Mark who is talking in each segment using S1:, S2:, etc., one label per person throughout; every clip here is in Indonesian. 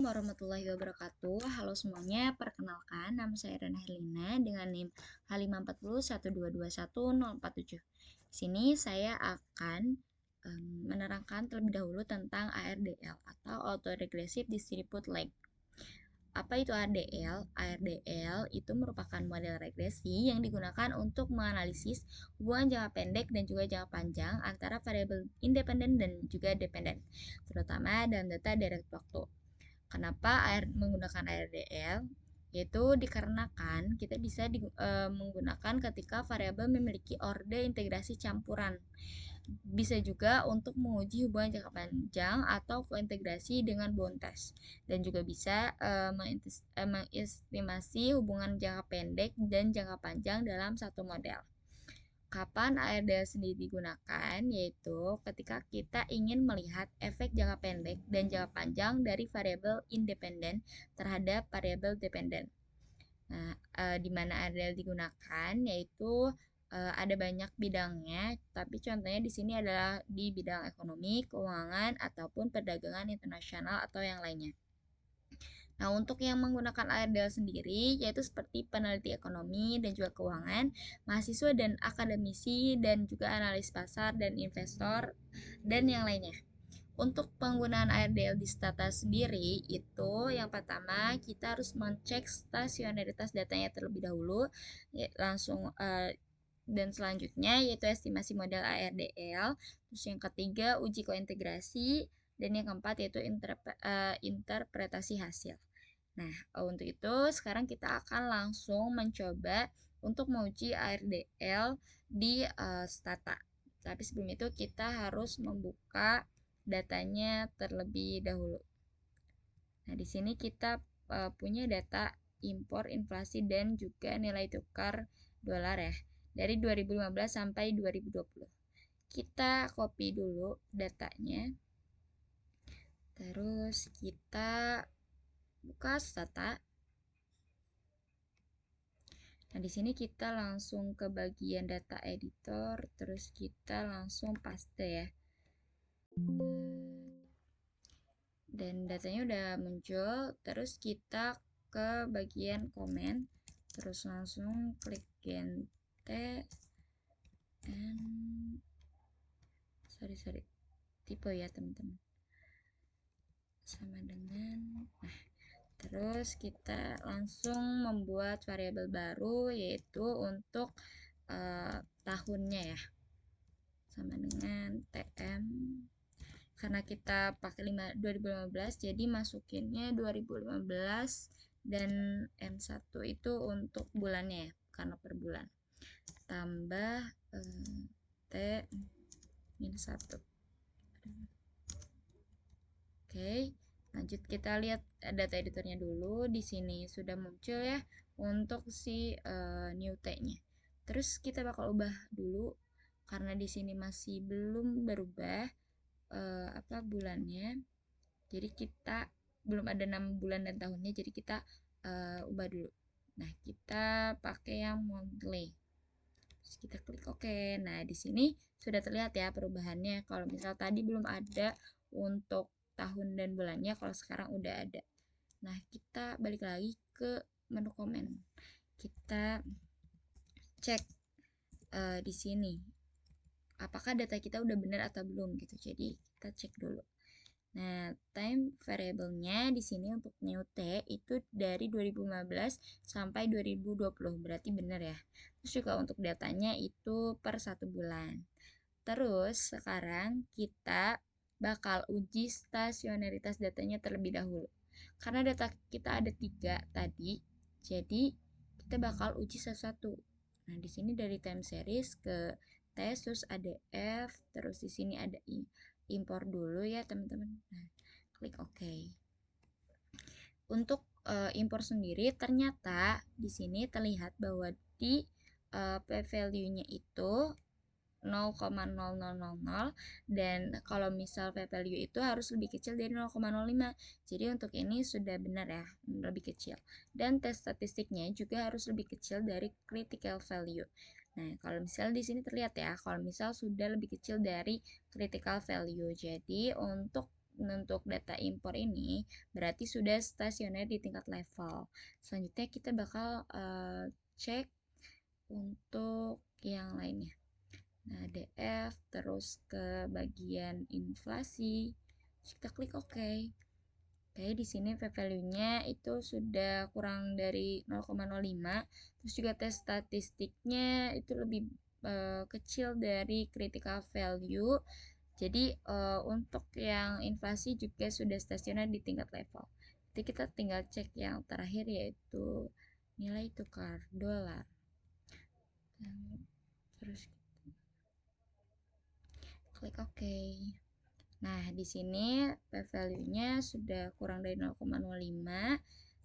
S1: Warahmatullahi wabarakatuh. Halo semuanya, perkenalkan nama saya Rena Herlina dengan NIM H54012211047. Di sini saya akan menerangkan terlebih dahulu tentang ARDL atau Autoregressive Distributed Lag. Apa itu ARDL? ARDL itu merupakan model regresi yang digunakan untuk menganalisis hubungan jangka pendek dan juga jangka panjang antara variabel independen dan juga dependen, terutama dalam data direct waktu. Kenapa menggunakan ARDL? Yaitu dikarenakan kita bisa menggunakan ketika variabel memiliki orde integrasi campuran. Bisa juga untuk menguji hubungan jangka panjang atau kointegrasi dengan bound test. Dan juga bisa mengestimasi hubungan jangka pendek dan jangka panjang dalam satu model. Kapan ARDL sendiri digunakan? Yaitu ketika kita ingin melihat efek jangka pendek dan jangka panjang dari variabel independen terhadap variabel dependen. Nah, di mana ARDL digunakan yaitu ada banyak bidangnya, tapi contohnya di sini adalah di bidang ekonomi, keuangan, ataupun perdagangan internasional atau yang lainnya. Nah, untuk yang menggunakan ARDL sendiri, yaitu seperti peneliti ekonomi dan juga keuangan, mahasiswa dan akademisi, dan juga analis pasar dan investor, dan yang lainnya. Untuk penggunaan ARDL di Stata sendiri, itu yang pertama kita harus mengecek stasionaritas datanya terlebih dahulu, ya, langsung dan selanjutnya yaitu estimasi model ARDL. Terus yang ketiga uji kointegrasi, dan yang keempat yaitu interpretasi hasil. Nah, untuk itu sekarang kita akan langsung mencoba untuk menguji ARDL di Stata. Tapi sebelum itu kita harus membuka datanya terlebih dahulu. Nah, di sini kita punya data impor, inflasi, dan juga nilai tukar dolar ya, dari 2015 sampai 2020. Kita copy dulu datanya. Terus kita buka Stata. Nah, di sini kita langsung ke bagian data editor, terus kita langsung paste ya. Dan datanya udah muncul, terus kita ke bagian komen, terus langsung klik gente and sorry tipe ya teman-teman, sama dengan terus kita langsung membuat variabel baru yaitu untuk tahunnya ya, sama dengan tm. Karena kita pakai 2015, jadi masukinnya 2015 dan M1 itu untuk bulannya ya, karena per bulan. Tambah T-1. Oke, lanjut kita lihat data editornya dulu. Di sini sudah muncul ya untuk si new T-nya. Terus kita bakal ubah dulu karena di sini masih belum berubah bulannya. Jadi kita belum ada 6 bulan dan tahunnya, jadi kita ubah dulu. Nah, kita pakai yang monthly. Terus kita klik OK. Nah, di sini sudah terlihat ya perubahannya. Kalau misal tadi belum ada untuk tahun dan bulannya, kalau sekarang udah ada. Nah, kita balik lagi ke menu komen. Kita cek di sini apakah data kita udah benar atau belum gitu. Jadi kita cek dulu. Nah, time variable-nya di sini untuk new T itu dari 2015 sampai 2020, berarti benar ya. Terus juga untuk datanya itu per 1 bulan. Terus sekarang kita bakal uji stasionaritas datanya terlebih dahulu. Karena data kita ada 3 tadi, jadi kita bakal uji satu-satu. Nah, di sini dari time series ke test, terus ada F, terus di sini ada impor dulu ya teman-teman. Nah, klik OK. Untuk impor sendiri ternyata di sini terlihat bahwa di p-value-nya itu 0,0000, dan kalau misal p-value itu harus lebih kecil dari 0,05. Jadi untuk ini sudah benar ya, lebih kecil. Dan tes statistiknya juga harus lebih kecil dari critical value. Nah, kalau misal di sini terlihat ya, kalau misal sudah lebih kecil dari critical value. Jadi untuk untuk data impor ini berarti sudah stasioner di tingkat level. Selanjutnya kita bakal cek untuk yang lainnya. Nah, DF terus ke bagian inflasi. Terus kita klik OK. Oke, di sini p-value-nya itu sudah kurang dari 0,05. Terus juga tes statistiknya itu lebih kecil dari critical value. Jadi untuk yang inflasi juga sudah stasioner di tingkat level. Jadi kita tinggal cek yang terakhir yaitu nilai tukar dolar. Terus klik OK. Nah, di sini p-value-nya sudah kurang dari 0,05.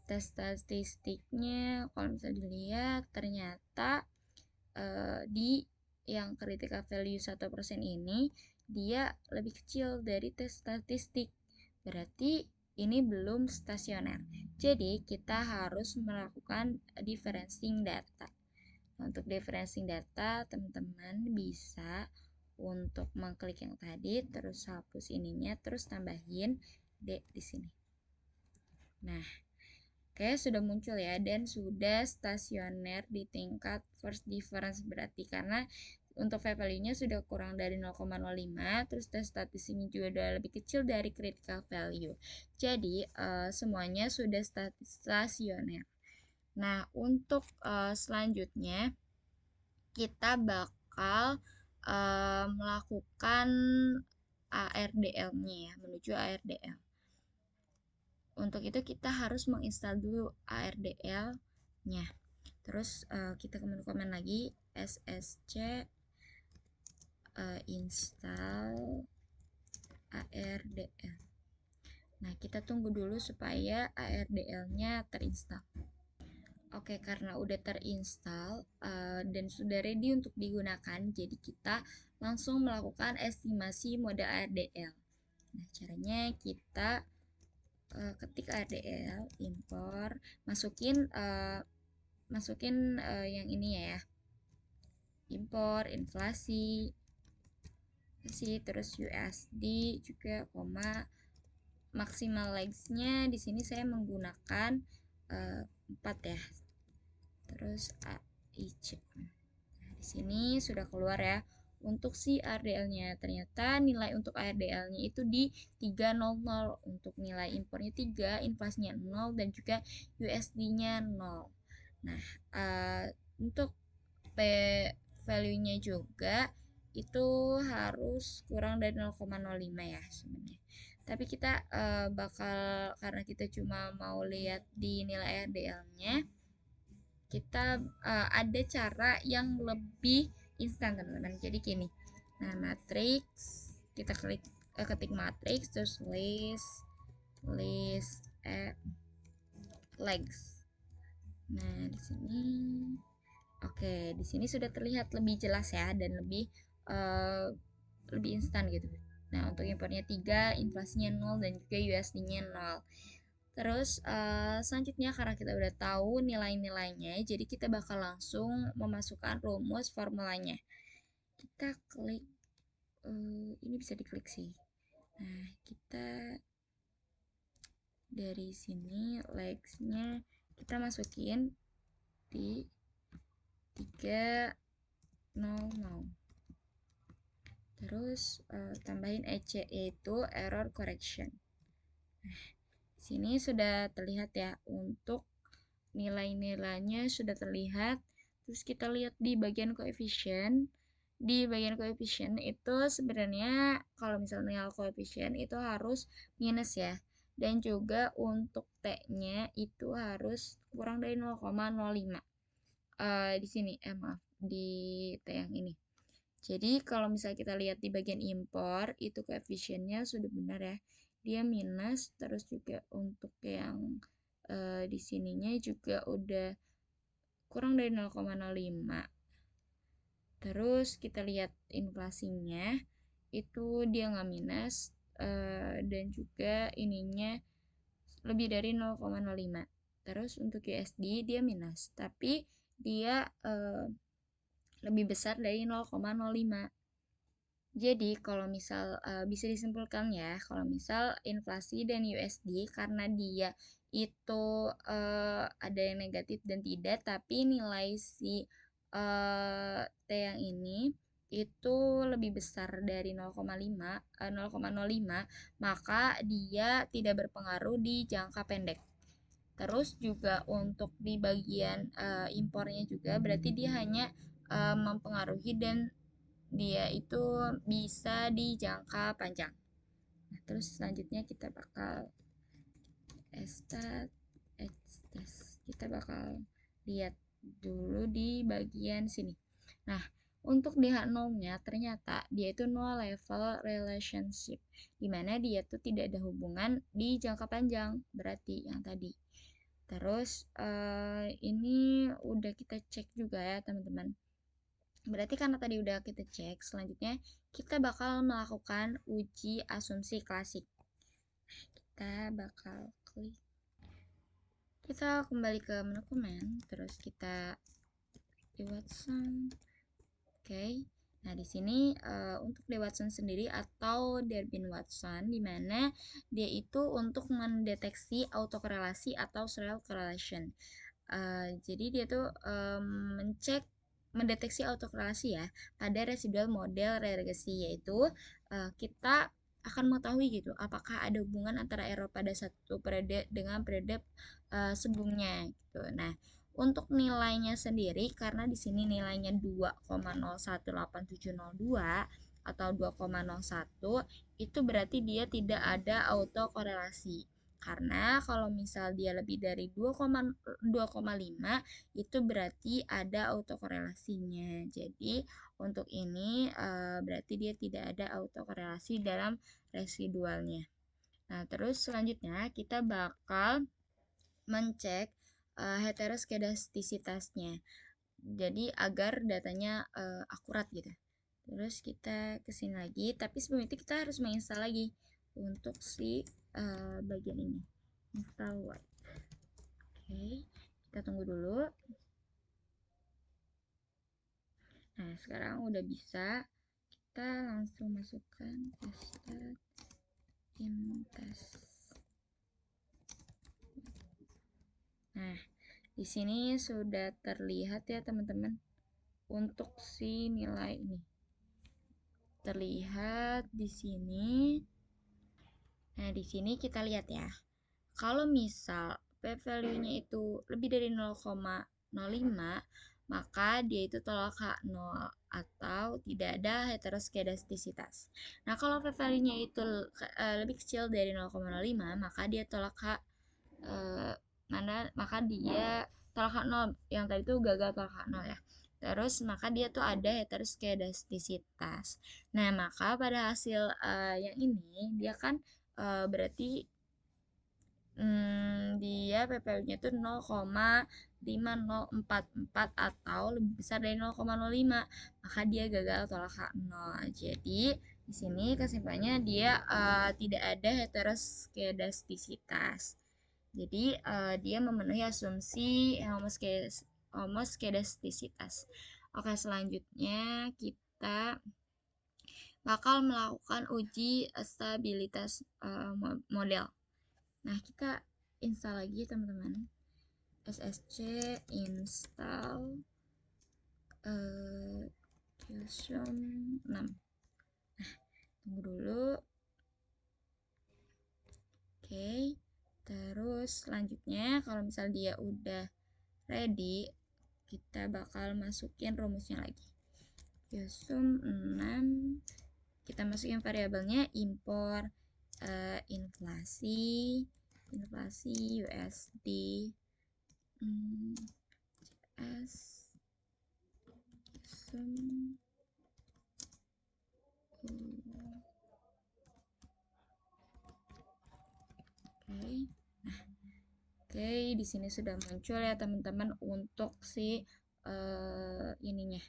S1: Tes statistiknya kalau misalnya dilihat ternyata di yang critical value 1% ini dia lebih kecil dari tes statistik. Berarti ini belum stasioner. Jadi kita harus melakukan differencing data. Untuk differencing data, teman-teman bisa untuk mengklik yang tadi, terus hapus ininya, terus tambahin D di sini. Nah, oke, sudah muncul ya, dan sudah stasioner di tingkat first difference berarti karena untuk value-nya sudah kurang dari 0,05, terus tes statistiknya juga sudah lebih kecil dari critical value. Jadi, semuanya sudah stasioner. Nah, untuk selanjutnya kita bakal melakukan ARDL-nya ya, menuju ARDL. Untuk itu kita harus menginstal dulu ARDL-nya. Terus kita komen lagi ssc install ARDL. Nah, kita tunggu dulu supaya ARDL-nya terinstall. Oke, karena udah terinstall dan sudah ready untuk digunakan, jadi kita langsung melakukan estimasi mode ARDL. Nah, caranya kita ketik ARDL, impor, masukin yang ini ya, impor, inflasi, terus USD juga, koma, maksimal legs-nya di sini saya menggunakan 4 ya. Terus AIC. Nah, di sini sudah keluar ya untuk si ARDL-nya. Ternyata nilai untuk ARDL-nya itu di 300. Untuk nilai impornya 3, inflasinya 0 dan juga USD-nya 0. Nah, untuk P value-nya juga itu harus kurang dari 0,05 ya sebenarnya. Tapi kita bakal karena kita cuma mau lihat di nilai ARDL-nya, kita ada cara yang lebih instan teman-teman. Jadi gini, nah matrix kita ketik matrix terus list legs. Nah di sini oke, di sini sudah terlihat lebih jelas ya dan lebih instan gitu. Nah untuk impornya 3, inflasinya 0 dan juga USD-nya 0. Terus selanjutnya karena kita udah tahu nilai-nilainya, jadi kita bakal langsung memasukkan rumus formulanya. Kita klik, ini bisa diklik sih. Nah, kita dari sini legs-nya kita masukin di 300. Terus tambahin EC yaitu error correction. Nah, sini sudah terlihat ya untuk nilai-nilainya sudah terlihat. Terus kita lihat di bagian koefisien. Di bagian koefisien itu sebenarnya kalau misalnya nilai koefisien itu harus minus ya. Dan juga untuk T-nya itu harus kurang dari 0,05. Di sini, maaf, di T yang ini. Jadi kalau misalnya kita lihat di bagian impor itu koefisiennya sudah benar ya. Dia minus, terus juga untuk yang di sininya juga udah kurang dari 0,05. Terus kita lihat inflasinya itu dia nggak minus dan juga ininya lebih dari 0,05. Terus untuk USD dia minus, tapi dia lebih besar dari 0,05. Jadi kalau misal bisa disimpulkan ya, kalau misal inflasi dan USD karena dia itu ada yang negatif dan tidak, tapi nilai si T yang ini itu lebih besar dari 0,5 0,05, maka dia tidak berpengaruh di jangka pendek. Terus juga untuk di bagian impornya juga berarti dia hanya mempengaruhi dan dia itu bisa di jangka panjang. Nah, terus selanjutnya kita bakal estat test. Kita bakal lihat dulu di bagian sini. Nah, untuk DH0-nya ternyata dia itu no level relationship, dimana dia tuh tidak ada hubungan di jangka panjang, berarti yang tadi. Terus ini udah kita cek juga ya teman-teman. Berarti karena tadi udah kita cek, selanjutnya kita bakal melakukan uji asumsi klasik. Kita bakal klik. Kita kembali ke menu komen, terus kita di Watson. Oke. Nah, di sini untuk di Watson sendiri atau Derbin Watson, di mana dia itu untuk mendeteksi autokorelasi atau serial correlation. Jadi dia tuh mendeteksi autokorelasi ya pada residual model regresi, yaitu kita akan mengetahui gitu apakah ada hubungan antara error pada satu periode dengan periode sebelumnya gitu. Nah, untuk nilainya sendiri karena di sini nilainya 2,018702 atau 2,01, itu berarti dia tidak ada autokorelasi. Karena kalau misal dia lebih dari 2,5 itu berarti ada autokorelasinya. Jadi untuk ini berarti dia tidak ada autokorelasi dalam residualnya. Nah, terus selanjutnya kita bakal mencek heteroskedastisitasnya. Jadi agar datanya akurat gitu. Terus kita kesini lagi, tapi sebelum itu kita harus menginstal lagi untuk si bagian ini. Install what? Oke, kita tunggu dulu. Nah, sekarang udah bisa. Kita langsung masukkan testat test. Nah, di sini sudah terlihat ya teman-teman untuk si nilai ini. Terlihat di sini. Nah, di sini kita lihat ya. Kalau misal p-value-nya itu lebih dari 0,05, maka dia itu tolak H0 atau tidak ada heteroskedastisitas. Nah, kalau p-value-nya itu lebih kecil dari 0,05, maka dia tolak H maka dia tolak H0, yang tadi itu gagal tolak H0 ya. Terus maka dia tuh ada heteroskedastisitas. Nah, maka pada hasil yang ini dia kan berarti dia PPU-nya itu 0,5044 atau lebih besar dari 0,05, maka dia gagal tolak H0. Jadi di sini kesimpulannya dia tidak ada heteroskedastisitas. Jadi dia memenuhi asumsi homoskedastisitas. Oke, selanjutnya kita bakal melakukan uji stabilitas model. Nah, kita install lagi teman-teman. SSC install Qsum 6. Nah, tunggu dulu. Oke. Terus selanjutnya kalau misal dia udah ready, kita bakal masukin rumusnya lagi. Qsum 6. Kita masukin variabelnya impor inflasi USD S sum Oke, di sini sudah muncul ya teman-teman untuk si ininya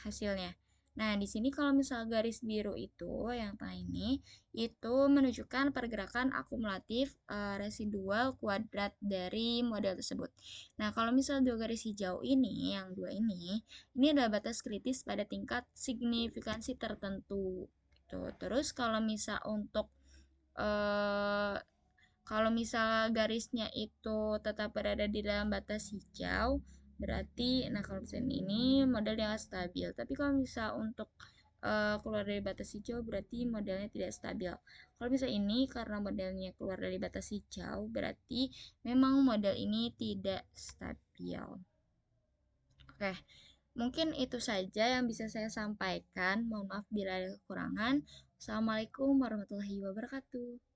S1: hasilnya. Nah, di sini kalau misal garis biru itu yang tengah ini itu menunjukkan pergerakan akumulatif residual kuadrat dari model tersebut. Nah, kalau misal dua garis hijau ini, yang dua ini adalah batas kritis pada tingkat signifikansi tertentu. gitu. Terus eh, kalau misal garisnya itu tetap berada di dalam batas hijau, berarti, nah kalau misalnya ini model yang stabil. Tapi kalau misal untuk keluar dari batas hijau, berarti modelnya tidak stabil. Kalau misalnya ini karena modelnya keluar dari batas hijau, berarti memang model ini tidak stabil. Oke, mungkin itu saja yang bisa saya sampaikan. Mohon maaf bila ada kekurangan. Assalamualaikum warahmatullahi wabarakatuh.